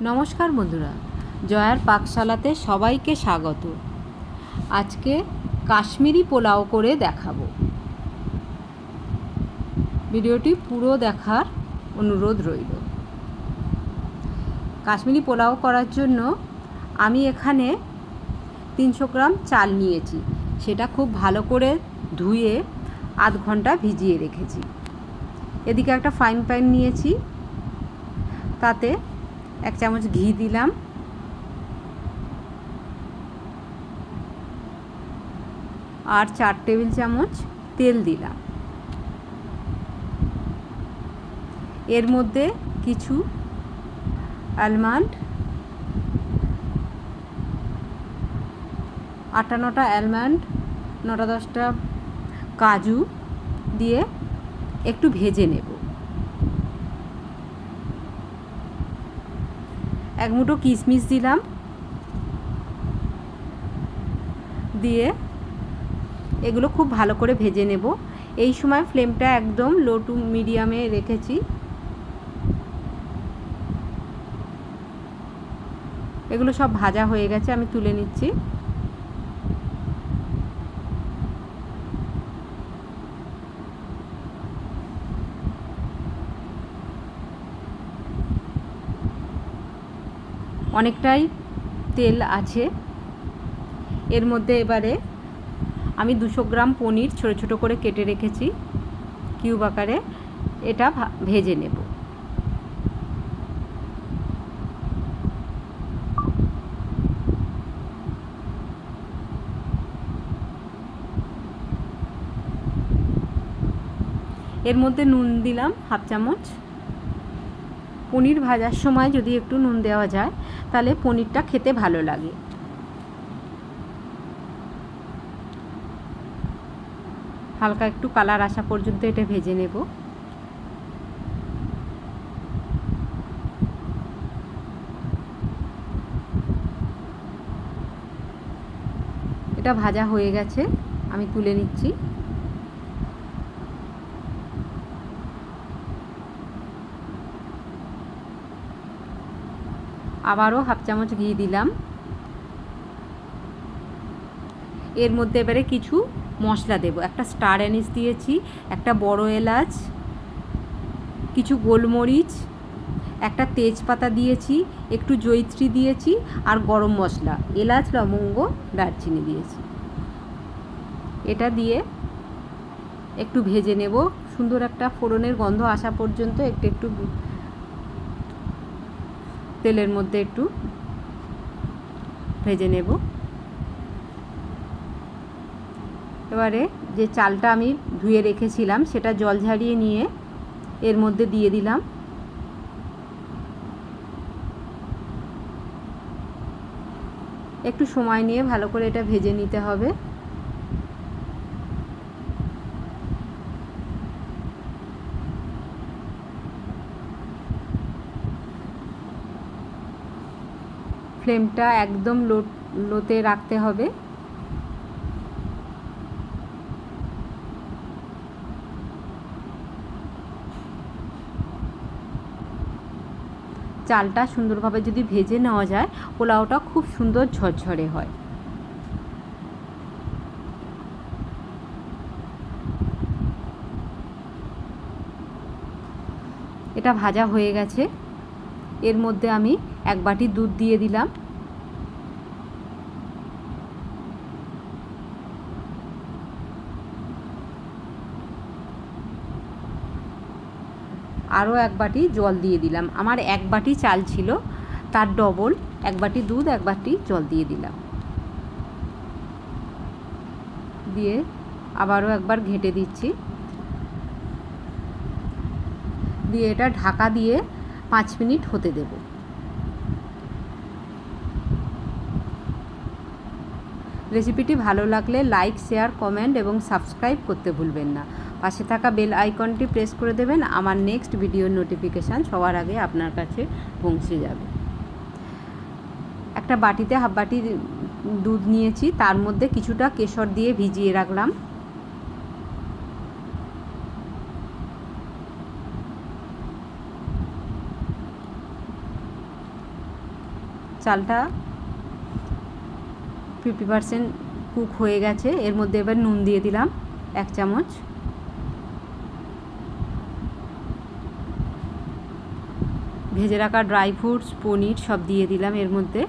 নমস্কার বন্ধুরা, জয়ার পাকশালাতে সবাইকে স্বাগত। আজকে কাশ্মীরি পোলাও করে দেখাবো। ভিডিওটি পুরো দেখার অনুরোধ রইল। কাশ্মীরি পোলাও করার জন্য আমি এখানে 300 গ্রাম চাল নিয়েছি। সেটা খুব ভালো করে ধুয়ে আধ ঘন্টা ভিজিয়ে রেখেছি। এদিকে একটা ফ্রাইং প্যান নিয়েছি, তাতে 1 চামচ ঘি দিলাম, আর 4 টেবিল চামচ তেল দিলাম। এর মধ্যে কিছু আলমন্ড, 8-9টা আলমন্ড, 9-10টা কাজু দিয়ে একটু ভেজে নেব। 1 মুঠো কিশমিশ দিলাম, দিয়ে এগুলো খুব ভালো করে ভেজে নেব। এই সময় ফ্লেমটা একদম লো টু মিডিয়ামে রেখেছি। এগুলো সব ভাজা হয়ে গেছে, আমি তুলে নিচ্ছি। অনেকটাই তেল আছে এর মধ্যে। এবারে আমি 200 গ্রাম পনির ছোটো ছোটো করে কেটে রেখেছি কিউব আকারে, এটা ভেজে নেব। এর মধ্যে নুন দিলাম 1/2 চামচ। পনির ভাজার সময় যদি একটু নুন দেওয়া যায় তাহলে পনিরটা খেতে ভালো লাগে। হালকা একটু কালার আসা পর্যন্ত এটা ভেজে নেব। এটা ভাজা হয়ে গেছে, আমি তুলে নিচ্ছি। আবারও 1/2 চামচ ঘি দিলাম। এর মধ্যে এবারে কিছু মশলা দেব। একটা স্টার অ্যানিস দিয়েছি, একটা বড় এলাচ, কিছু গোলমরিচ, একটা তেজপাতা দিয়েছি, একটু জয়িত্রী দিয়েছি, আর গরম মশলা এলাচ, লবঙ্গ, দারচিনি দিয়েছি। এটা দিয়ে একটু ভেজে নেব। সুন্দর একটা ফোড়নের গন্ধ আসা পর্যন্ত একটু একটু তেলের মধ্যে একটু ভেজে নেব। এবারে যে চালটা আমি ধুয়ে রেখেছিলাম সেটা জল ঝরিয়ে নিয়ে এর মধ্যে দিয়ে দিলাম। একটু সময় নিয়ে ভালো করে এটা ভেজে নিতে হবে। ফ্লেমটা একদম লোতে রাখতে হবে। চালটা সুন্দরভাবে যদি ভেজে নেওয়া যায় পোলাওটা খুব সুন্দর ঝরঝরে হয়। এটা ভাজা হয়ে গেছে। এর মধ্যে আমি 1 বাটি দুধ দিয়ে দিলাম। আরও 1 বাটি জল দিয়ে দিলাম। আমার 1 বাটি চাল ছিল, তার ডবল 1 বাটি দুধ, 1 বাটি জল দিয়ে দিলাম। দিয়ে আবারও একবার ঘেঁটে দিচ্ছি। দিয়ে এটা ঢাকা দিয়ে 5 মিনিট হতে দেব। রেসিপিটি ভালো লাগলে লাইক, শেয়ার, কমেন্ট এবং সাবস্ক্রাইব করতে ভুলবেন না। পাশে থাকা বেল আইকনটি প্রেস করে দেবেন। আমার নেক্সট ভিডিওর নোটিফিকেশান সবার আগে আপনার কাছে পৌঁছে যাবে। একটা বাটিতে 1/2 বাটি দুধ নিয়েছি, তার মধ্যে কিছুটা কেশর দিয়ে ভিজিয়ে রাখলাম। চালটা 50% কুক হয়ে গেছে। এর মধ্যে এবার নুন দিয়ে দিলাম 1 চামচ, ভেজে রাখা ড্রাই ফ্রুটস, পনির সব দিয়ে দিলাম এর মধ্যে।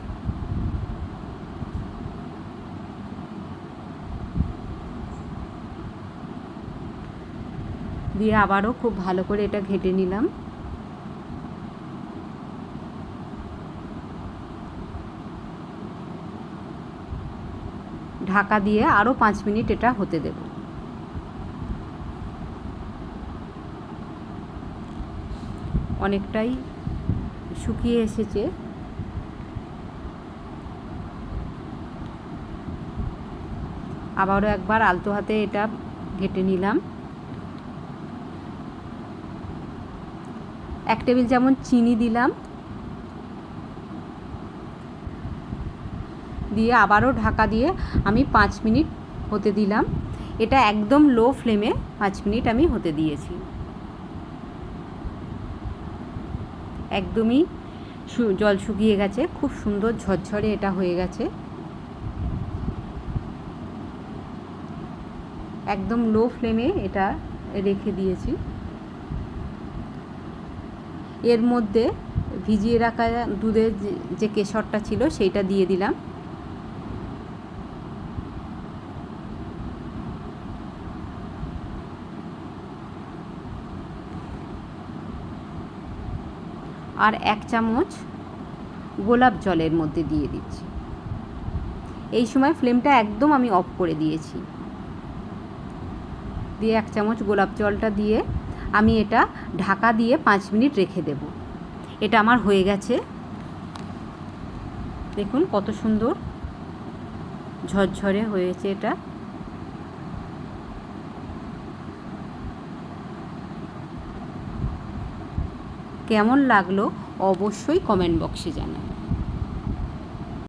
দিয়ে আবারও খুব ভালো করে এটা ঘেটে নিলাম। ঢাকা দিয়ে আরও 5 মিনিট এটা হতে দেব। অনেকটাই শুকিয়ে এসেছে। আবারও একবার আলতো হাতে এটা ঘেটে নিলাম। 1 টেবিল চামচ চিনি দিলাম, দিয়ে আবারও ঢাকা দিয়ে আমি 5 মিনিট হতে দিলাম। এটা একদম লো ফ্লেমে 5 মিনিট আমি হতে দিয়েছি। একদমই জল শুকিয়ে গেছে, খুব সুন্দর ঝরঝরে এটা হয়ে গেছে। একদম লো ফ্লেমে এটা রেখে দিয়েছি। এর মধ্যে ভিজিয়ে রাখা দুধের যে কেশরটা ছিল সেইটা দিয়ে দিলাম। আর 1 চামচ গোলাপ জলের মধ্যে দিয়ে দিচ্ছি। এই সময় ফ্লেমটা একদম আমি অফ করে দিয়েছি। দিয়ে 1 চামচ গোলাপ জলটা দিয়ে আমি এটা ঢাকা দিয়ে 5 মিনিট রেখে দেব। এটা আমার হয়ে গেছে। দেখুন কত সুন্দর ঝরঝরে হয়েছে এটা। কেমন লাগলো অবশ্যই কমেন্ট বক্সে জানাবেন।